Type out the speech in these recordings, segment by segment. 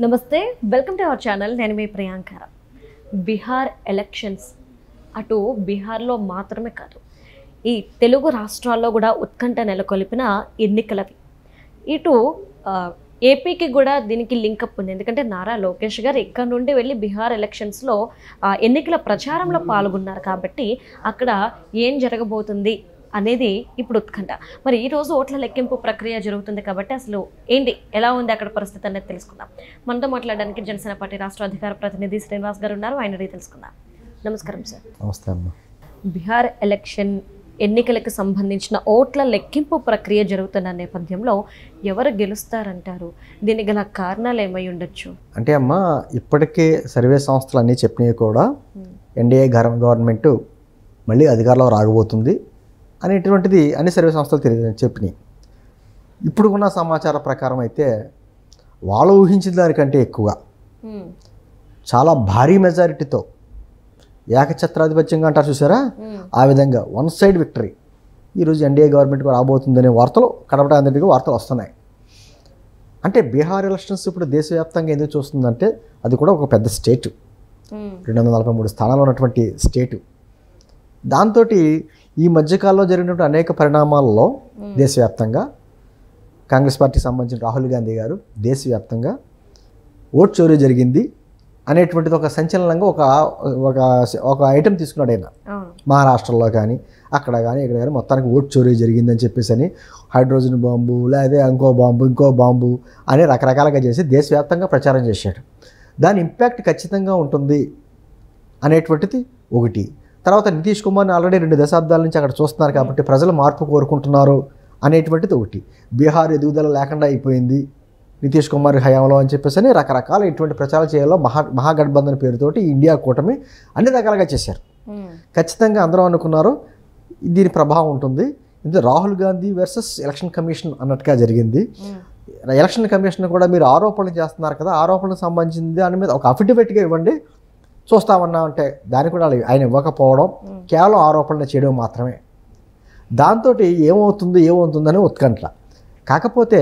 నమస్తే welcome to our channel. నేను మీ ప్రియాంకర. Bihar elections అటు బీహార్లో మాత్రమే కాదు, ఈ తెలుగు రాష్ట్రాల్లో కూడా ఉత్కంఠ నెలకొల్పిన ఎన్నికలవి. ఇటు ఏపీకి కూడా దీనికి లింకప్ ఉంది. ఎందుకంటే నారా లోకేష్ గారు ఇక్కడ నుండి వెళ్ళి బీహార్ ఎలక్షన్స్లో ఎన్నికల ప్రచారంలో పాల్గొన్నారు కాబట్టి అక్కడ ఏం జరగబోతుంది అనేది ఇప్పుడు ఉత్కంఠ. మరి ఈరోజు ఓట్ల లెక్కింపు ప్రక్రియ జరుగుతుంది కాబట్టి అసలు ఏంటి, ఎలా ఉంది అక్కడ పరిస్థితి అనేది తెలుసుకుందాం. మనతో మాట్లాడడానికి జనసేన పార్టీ రాష్ట్ర అధికార ప్రతినిధి శ్రీనివాస్ గారు ఉన్నారు. ఆయన అడిగి తెలుసుకుందాం. నమస్కారం సార్. నమస్తే అమ్మ. బీహార్ ఎలక్షన్ ఎన్నికలకు సంబంధించిన ఓట్ల లెక్కింపు ప్రక్రియ జరుగుతున్న నేపథ్యంలో ఎవరు గెలుస్తారంటారు? దీనికి గల కారణాలు ఏమై ఉండొచ్చు? అంటే అమ్మ, ఇప్పటికే సర్వే సంస్థలు అన్నీ చెప్పినవి కూడా ఎన్డీఏ గవర్నమెంట్ మళ్ళీ అధికారంలో రాగబోతుంది అనేటువంటిది అన్ని సర్వే సంస్థలు చెప్పినాయి. ఇప్పుడు ఉన్న సమాచారం ప్రకారం అయితే వాళ్ళు ఊహించిన దానికంటే ఎక్కువగా చాలా భారీ మెజారిటీతో ఏకఛత్రాధిపత్యంగా అంటారు చూసారా, ఆ విధంగా వన్ సైడ్ విక్టరీ ఈరోజు ఎన్డీఏ గవర్నమెంట్కి రాబోతుందనే వార్తలు కడపడానికి వార్తలు వస్తున్నాయి. అంటే బీహార్ ఎలక్షన్స్ ఇప్పుడు దేశవ్యాప్తంగా ఎందుకు చూస్తుందంటే అది కూడా ఒక పెద్ద స్టేటు, 243 స్థానాలు ఉన్నటువంటి స్టేటు. దాంతో ఈ మధ్యకాలంలో జరిగినటువంటి అనేక పరిణామాల్లో దేశవ్యాప్తంగా కాంగ్రెస్ పార్టీకి సంబంధించిన రాహుల్ గాంధీ గారు దేశవ్యాప్తంగా ఓట్ చోరీ జరిగింది అనేటువంటిది ఒక సంచలనంగా ఒక ఐటెం తీసుకున్నాడు ఆయన. మహారాష్ట్రలో కానీ అక్కడ కానీ ఇక్కడ కానీ మొత్తానికి ఓట్ చోరీ జరిగిందని చెప్పేసి అని హైడ్రోజన్ బాంబు లేదా ఇంకో బాంబు అని రకరకాలుగా చేసి దేశవ్యాప్తంగా ప్రచారం చేశాడు. దాని ఇంపాక్ట్ ఖచ్చితంగా ఉంటుంది అనేటువంటిది ఒకటి. తర్వాత నితీష్ కుమార్ని ఆల్రెడీ 2 దశాబ్దాల నుంచి అక్కడ చూస్తున్నారు కాబట్టి ప్రజలు మార్పు కోరుకుంటున్నారు అనేటువంటిది ఒకటి. బీహార్ ఎదుగుదల లేకుండా అయిపోయింది నితీష్ కుమార్ హయాంలో అని చెప్పేసి అని రకరకాల ఇటువంటి ప్రచారం చేయాలో మహాగఠబంధన్ పేరుతోటి ఇండియా కూటమి అన్ని రకాలుగా చేశారు. ఖచ్చితంగా అందరూ అనుకున్నారు దీని ప్రభావం ఉంటుంది. ఇది Rahul Gandhi versus election commission అన్నట్టుగా జరిగింది. ఎలక్షన్ కమిషన్ కూడా మీరు ఆరోపణలు చేస్తున్నారు కదా, ఆరోపణలకు సంబంధించింది దాని మీద ఒక అఫిడవిట్గా ఇవ్వండి చూస్తామన్నా అంటే దాన్ని కూడా ఆయన ఇవ్వకపోవడం, కేవలం ఆరోపణలు చేయడం మాత్రమే. దాంతో ఏమవుతుందని ఉత్కంఠ. కాకపోతే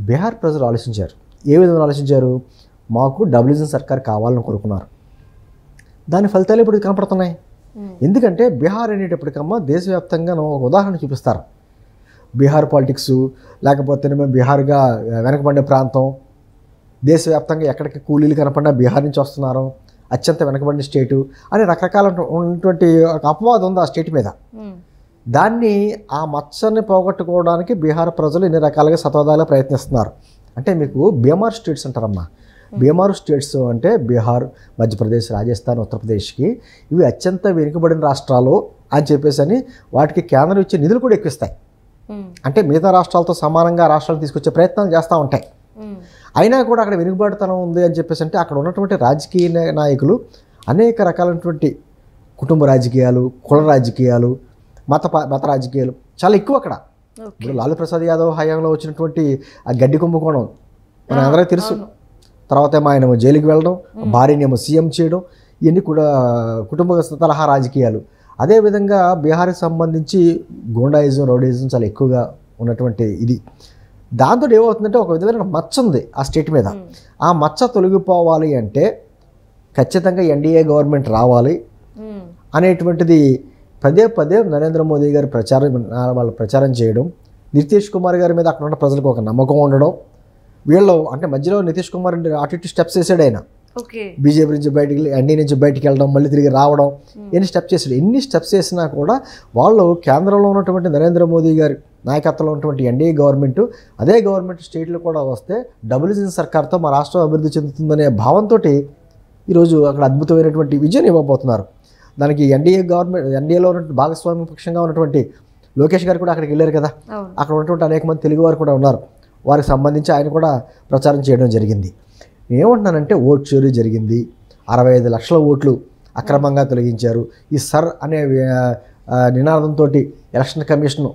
బీహార్ ప్రజలు ఆలోచించారు. ఏ విధంగా ఆలోచించారు? మాకు డబులిజం సర్కార్ కావాలని కోరుకున్నారు. దాని ఫలితాలు ఇప్పుడు కనపడుతున్నాయి. ఎందుకంటే బీహార్ అనేటప్పటికమ్మా దేశవ్యాప్తంగా ఒక ఉదాహరణ చూపిస్తారు. బీహార్ పాలిటిక్స్ లేకపోతే బీహార్గా వెనకబడే ప్రాంతం, దేశవ్యాప్తంగా ఎక్కడికి కూలీలు కనపడినా బీహార్ నుంచి వస్తున్నారు, అత్యంత వెనకబడిన స్టేటు అని రకరకాల ఉన్నటువంటి ఒక అపవాదం ఉంది ఆ స్టేట్ మీద. దాన్ని ఆ మచ్చని పోగొట్టుకోవడానికి బీహార్ ప్రజలు ఎన్ని రకాలుగా సతోదాలుగా ప్రయత్నిస్తున్నారు. అంటే మీకు బీమార్ స్టేట్స్ అంటారమ్మా. బీమార్ స్టేట్స్ అంటే బీహార్, మధ్యప్రదేశ్, రాజస్థాన్, ఉత్తరప్రదేశ్కి ఇవి అత్యంత వెనుకబడిన రాష్ట్రాలు అని చెప్పేసి అని వాటికి కేంద్రం ఇచ్చే నిధులు కూడా ఎక్కువిస్తాయి. అంటే మిగతా రాష్ట్రాలతో సమానంగా రాష్ట్రాలు తీసుకొచ్చే ప్రయత్నాలు చేస్తూ ఉంటాయి. అయినా కూడా అక్కడ వెనుకబడితనం ఉంది అని చెప్పేసి అంటే అక్కడ ఉన్నటువంటి రాజకీయ నాయకులు అనేక రకాలైనటువంటి కుటుంబ రాజకీయాలు, కుల రాజకీయాలు, మత రాజకీయాలు చాలా ఎక్కువ అక్కడ. ఇప్పుడు లాలూ ప్రసాద్ యాదవ్ హయాంలో వచ్చినటువంటి ఆ గడ్డి కుంభకోణం మన అందరికీ తెలుసు. తర్వాత ఆయన జైలుకి వెళ్ళడం, భార్యనేమో సీఎం చేయడం, ఇవన్నీ కూడా కుటుంబ తరహా రాజకీయాలు. అదేవిధంగా బీహార్కి సంబంధించి గూండాయిజం, రౌడీయిజం చాలా ఎక్కువగా ఉన్నటువంటి ఇది. దాంతో ఏమవుతుందంటే ఒక విధమైన మచ్చ ఉంది ఆ స్టేట్ మీద. ఆ మచ్చ తొలగిపోవాలి అంటే ఖచ్చితంగా ఎన్డీఏ గవర్నమెంట్ రావాలి అనేటువంటిది పదే నరేంద్ర మోదీ గారు వాళ్ళు ప్రచారం చేయడం, నితీష్ కుమార్ గారి మీద అక్కడ ఉన్న ప్రజలకు ఒక నమ్మకం ఉండడం. వీళ్ళు అంటే మధ్యలో నితీష్ కుమార్ అటు ఇటు స్టెప్స్ వేసాడు ఆయన. బీజేపీ నుంచి ఎన్డీ నుంచి బయటికి వెళ్ళడం, మళ్ళీ తిరిగి రావడం, ఎన్ని స్టెప్స్ చేసాడు. ఎన్ని స్టెప్స్ వేసినా కూడా వాళ్ళు కేంద్రంలో ఉన్నటువంటి నరేంద్ర మోదీ గారి నాయకత్వంలో ఉన్నటువంటి ఎన్డీఏ గవర్నమెంట్, అదే గవర్నమెంట్ స్టేట్లు కూడా వస్తే డబులిజం సర్కార్తో మా రాష్ట్రం అభివృద్ధి చెందుతుందనే భావంతో ఈరోజు అక్కడ అద్భుతమైనటువంటి విజయం ఇవ్వబోతున్నారు. దానికి ఎన్డీఏలో ఉన్నటువంటి భాగస్వామ్య పక్షంగా ఉన్నటువంటి లోకేష్ గారు కూడా అక్కడికి వెళ్ళారు కదా. అక్కడ ఉన్నటువంటి అనేక మంది తెలుగు వారు కూడా ఉన్నారు. వారికి సంబంధించి ఆయన కూడా ప్రచారం చేయడం జరిగింది. ఏమంటున్నానంటే ఓట్ చోరీ జరిగింది, 65 లక్షల ఓట్లు అక్రమంగా తొలగించారు, ఈ సర్ అనే నినాదంతో ఎలక్షన్ కమిషన్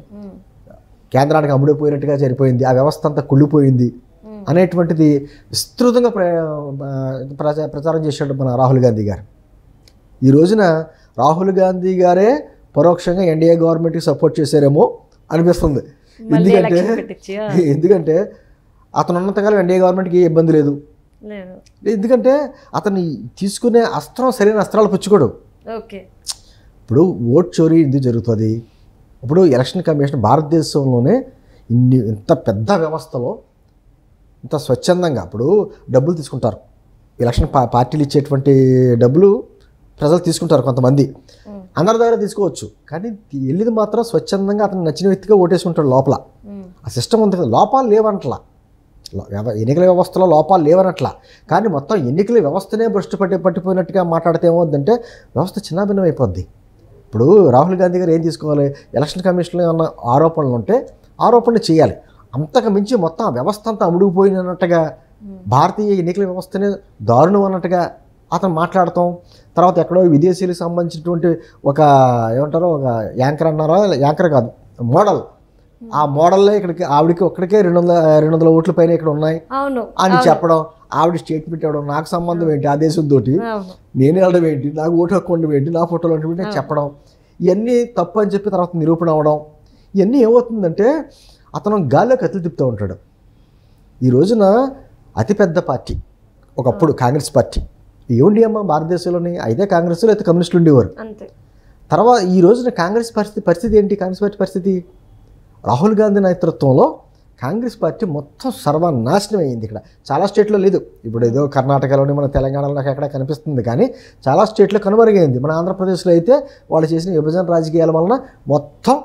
కేంద్రానికి అమ్ముడిపోయినట్టుగా సరిపోయింది, ఆ వ్యవస్థ అంతా కుళ్ళిపోయింది అనేటువంటిది విస్తృతంగా ప్రచారం చేశాడు మన రాహుల్ గాంధీ గారు. ఈ రోజున రాహుల్ గాంధీ గారే పరోక్షంగా ఎన్డీఏ గవర్నమెంట్కి సపోర్ట్ చేశారేమో అనిపిస్తుంది. ఎందుకంటే అతను ఉన్నంతకాలం ఎన్డీఏ గవర్నమెంట్కి ఏ ఇబ్బంది లేదు. లేదు. ఎందుకంటే అతన్ని తీసుకునే అస్త్రం సరైన అస్త్రాలు పుచ్చుకోడు. ఓకే. ఇప్పుడు ఓట్ చోరీ ఎందుకు జరుగుతుంది? ఇప్పుడు ఎలక్షన్ కమిషన్ భారతదేశంలోనే ఇంత పెద్ద వ్యవస్థలో ఇంత స్వచ్ఛందంగా ఇప్పుడు డబ్బులు తీసుకుంటారు. ఎలక్షన్ పార్టీలు ఇచ్చేటువంటి డబ్బులు ప్రజలు తీసుకుంటారు కొంతమంది, అందరి దగ్గర తీసుకోవచ్చు. కానీ వెళ్ళింది మాత్రం స్వచ్ఛందంగా అతను నచ్చిన వ్యక్తిగా ఓటేసుకుంటాడు. లోపల ఆ సిస్టమ్ ఉంది కదా, లోపాలు లేవనట్లా, ఎన్నికల వ్యవస్థలో లోపాలు లేవనట్లా. కానీ మొత్తం ఎన్నికల వ్యవస్థనే భ్రష్టు పట్టిపోయినట్టుగా మాట్లాడితే ఏమవుద్దంటే వ్యవస్థ చిన్నాభిన్నం అయిపోద్ది. ఇప్పుడు రాహుల్ గాంధీ గారు ఏం తీసుకోవాలి? ఎలక్షన్ కమిషన్లో ఏమన్నా ఆరోపణలు ఉంటే ఆరోపణలు చేయాలి. అంతకు మించి మొత్తం ఆ వ్యవస్థ అంతా అమ్ముడుకుపోయినట్టుగా, భారతీయ ఎన్నికల వ్యవస్థనే దారుణం అన్నట్టుగా అతను మాట్లాడతాం. తర్వాత ఎక్కడో విదేశీయులకు సంబంధించినటువంటి ఒక ఏమంటారో ఒక యాంకర్ అన్నారో, యాంకర్ కాదు మోడల్, ఆ మోడల్లో ఇక్కడికి ఆవిడకి ఒక్కడికే 200 ఓట్ల పైన ఇక్కడ ఉన్నాయి అని చెప్పడం, ఆవిడ స్టేట్మెంట్ ఇవ్వడం, నాకు సంబంధం ఏంటి ఆ దేశంతో, నేను వెళ్ళడం ఏంటి, నాకు ఓటు హక్కు ఉండడం ఏంటి, నా ఫోటోలు అంటే చెప్పడం, ఇవన్నీ తప్పు అని చెప్పి తర్వాత నిరూపణ అవ్వడం. ఇవన్నీ ఏమవుతుందంటే అతను గాల్లోకి అతులు తిప్పుతూ ఉంటాడు. ఈ రోజున అతిపెద్ద పార్టీ ఒకప్పుడు కాంగ్రెస్ పార్టీ ఏముండి అమ్మ భారతదేశంలోని, అయితే కాంగ్రెస్లో అయితే కమ్యూనిస్టులు ఉండేవారు. తర్వాత ఈ రోజున కాంగ్రెస్ పరిస్థితి ఏంటి? కాంగ్రెస్ పార్టీ పరిస్థితి రాహుల్ గాంధీ నేతృత్వంలో కాంగ్రెస్ పార్టీ మొత్తం సర్వనాశనం అయ్యింది. ఇక్కడ చాలా స్టేట్లో లేదు. ఇప్పుడు ఏదో కర్ణాటకలోని మన తెలంగాణలో నాకు ఎక్కడ కనిపిస్తుంది, కానీ చాలా స్టేట్లో కనుమరుగైంది. మన ఆంధ్రప్రదేశ్లో అయితే వాళ్ళు చేసిన విభజన రాజకీయాల వలన మొత్తం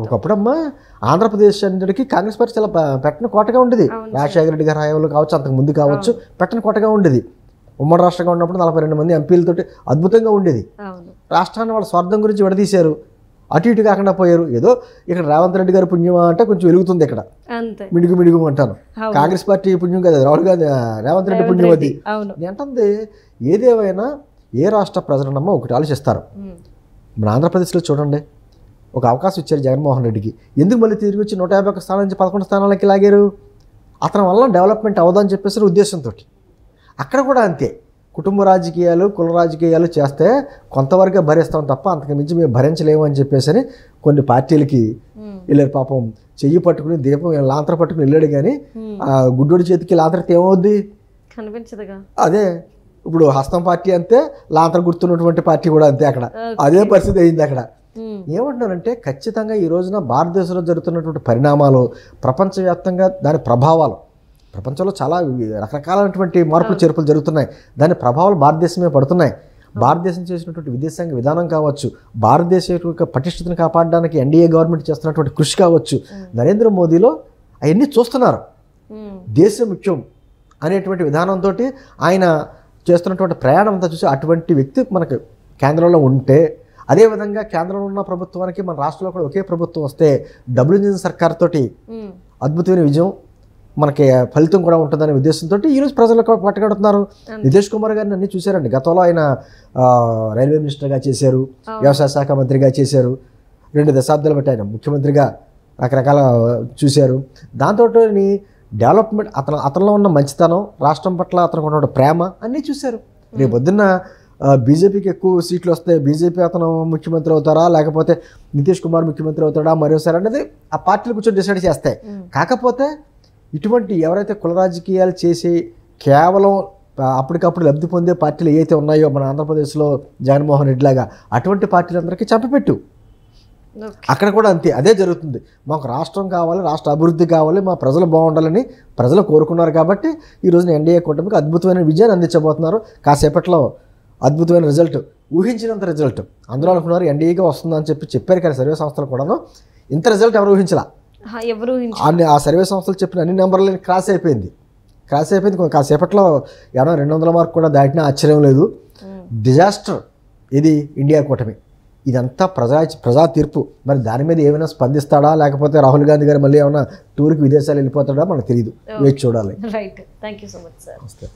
ఒకప్పుడమ్మా ఆంధ్రప్రదేశ్ అందరికి కాంగ్రెస్ పార్టీ చాలా పెట్టిన కోటగా ఉండేది. రాజశేఖర రెడ్డి గారి హయాంలో కావచ్చు, అంతకు ముందు కావచ్చు, పెట్టిన కోటగా ఉండేది. ఉమ్మడి రాష్ట్రంగా ఉన్నప్పుడు 42 మంది ఎంపీలతోటి అద్భుతంగా ఉండేది. రాష్ట్రాన్ని వాళ్ళ స్వార్థం గురించి విడదీశారు, అటు ఇటు కాకుండా పోయారు. ఏదో ఇక్కడ రేవంత్ రెడ్డి గారి పుణ్యం అంటే కొంచెం వెలుగుతుంది, ఇక్కడ మిడుగు అంటాను. కాంగ్రెస్ పార్టీ పుణ్యం కదా, రాహుల్ గాంధీ రేవంత్ రెడ్డి పుణ్యం అది. ఏంటంటే ఏదేమైనా ఏ రాష్ట్ర ప్రజలనమ్మా ఒకటి ఆలోచిస్తారు. మన ఆంధ్రప్రదేశ్లో చూడండి, ఒక అవకాశం ఇచ్చారు జగన్మోహన్ రెడ్డికి, ఎందుకు మళ్ళీ తిరిగి వచ్చి 151 స్థానాల నుంచి 11 స్థానాలకి లాగారు? అతని వల్ల డెవలప్మెంట్ అవ్వదని చెప్పేసి ఉద్దేశంతో. అక్కడ కూడా అంతే, కుటుంబ రాజకీయాలు, కుల రాజకీయాలు చేస్తే కొంతవరకే భరిస్తాం తప్ప అంతకు మించి మేము భరించలేము అని చెప్పేసి కొన్ని పార్టీలకి వెళ్ళారు. పాపం చెయ్యి పట్టుకుని దీపం లాంతర పట్టుకుని వెళ్ళాడు, కానీ ఆ గుడ్డోడి చేతికి లాంతరత ఏమవుద్ది? కనిపించదుగా. అదే ఇప్పుడు హస్తం పార్టీ అంతే, లాంతర గుర్తున్నటువంటి పార్టీ కూడా అంతే. అక్కడ అదే పరిస్థితి అయింది. అక్కడ ఏమంటున్నారంటే ఖచ్చితంగా ఈ రోజున భారతదేశంలో జరుగుతున్నటువంటి పరిణామాలు, ప్రపంచవ్యాప్తంగా దాని ప్రభావాలు, ప్రపంచంలో చాలా రకరకాలైనటువంటి మార్పులు చేర్పులు జరుగుతున్నాయి, దాని ప్రభావాలు భారతదేశమే పడుతున్నాయి. భారతదేశం చేసినటువంటి విదేశాంగ విధానం కావచ్చు, భారతదేశం యొక్క పటిష్టతను కాపాడడానికి ఎన్డీఏ గవర్నమెంట్ చేస్తున్నటువంటి కృషి కావచ్చు, నరేంద్ర మోదీలో అవన్నీ చూస్తున్నారు. దేశం ముఖ్యం అనేటువంటి విధానంతో ఆయన చేస్తున్నటువంటి ప్రయాణం అంతా చూసి అటువంటి వ్యక్తి మనకు కేంద్రంలో ఉంటే, అదేవిధంగా కేంద్రంలో ఉన్న ప్రభుత్వానికి మన రాష్ట్రంలో కూడా ఒకే ప్రభుత్వం వస్తే డబుల్ ఇంజిన్ సర్కార్ తోటి అద్భుతమైన విజయం మనకి ఫలితం కూడా ఉంటుందనే ఉద్దేశంతో ఈరోజు ప్రజలకు పట్టుకడుతున్నారు. నితీష్ కుమార్ గారిని అన్ని చూశారండి. గతంలో ఆయన రైల్వే మినిస్టర్గా చేశారు, వ్యవసాయ శాఖ మంత్రిగా చేశారు, 2 దశాబ్దాలు బట్టి ఆయన ముఖ్యమంత్రిగా రకరకాల చూశారు. దాంతో డెవలప్మెంట్, అతనిలో ఉన్న మంచితనం, రాష్ట్రం పట్ల అతనికి ఉన్న ప్రేమ అన్నీ చూశారు. రేపు పొద్దున్న బీజేపీకి ఎక్కువ సీట్లు వస్తే బీజేపీ అతను ముఖ్యమంత్రి అవుతారా, లేకపోతే నితీష్ కుమార్ ముఖ్యమంత్రి అవుతాడా మరోసారి అనేది ఆ పార్టీలు కూర్చొని డిసైడ్ చేస్తాయి. కాకపోతే ఇటువంటి ఎవరైతే కుల రాజకీయాలు చేసి కేవలం అప్పటికప్పుడు లబ్ధి పొందే పార్టీలు ఏవైతే ఉన్నాయో మన ఆంధ్రప్రదేశ్లో జగన్మోహన్ రెడ్డి లాగా, అటువంటి పార్టీలందరికీ చంపపెట్టు. అక్కడ కూడా అంతే, అదే జరుగుతుంది. మాకు రాష్ట్రం కావాలి, రాష్ట్ర అభివృద్ధి కావాలి, మా ప్రజలు బాగుండాలని ప్రజలు కోరుకున్నారు. కాబట్టి ఈ రోజున ఎన్డీఏ కూటమికి అద్భుతమైన విజయాన్ని అందించబోతున్నారు. కాసేపట్లో అద్భుతమైన రిజల్ట్, ఊహించినంత రిజల్ట్. అందరూ అనుకున్నారు ఎన్డీఏగా వస్తుందని చెప్పారు, కానీ సర్వే సంస్థలు కూడాను ఇంత రిజల్ట్ ఎవరు ఊహించలా. ఆ సర్వే సంస్థలు చెప్పిన అన్ని నెంబర్లని క్రాస్ అయిపోయింది. కాసేపట్లో 200 మార్కు కూడా దాటినా ఆశ్చర్యం లేదు. డిజాస్టర్ ఇది ఇండియా కూటమి. ఇదంతా ప్రజా తీర్పు. మరి దాని మీద ఏమైనా స్పందిస్తాడా, లేకపోతే రాహుల్ గాంధీ గారు మళ్ళీ ఏమైనా టూర్కి విదేశాలు వెళ్ళిపోతాడా మనకు తెలియదు. వేచి చూడాలి. Right, thank you so much sir.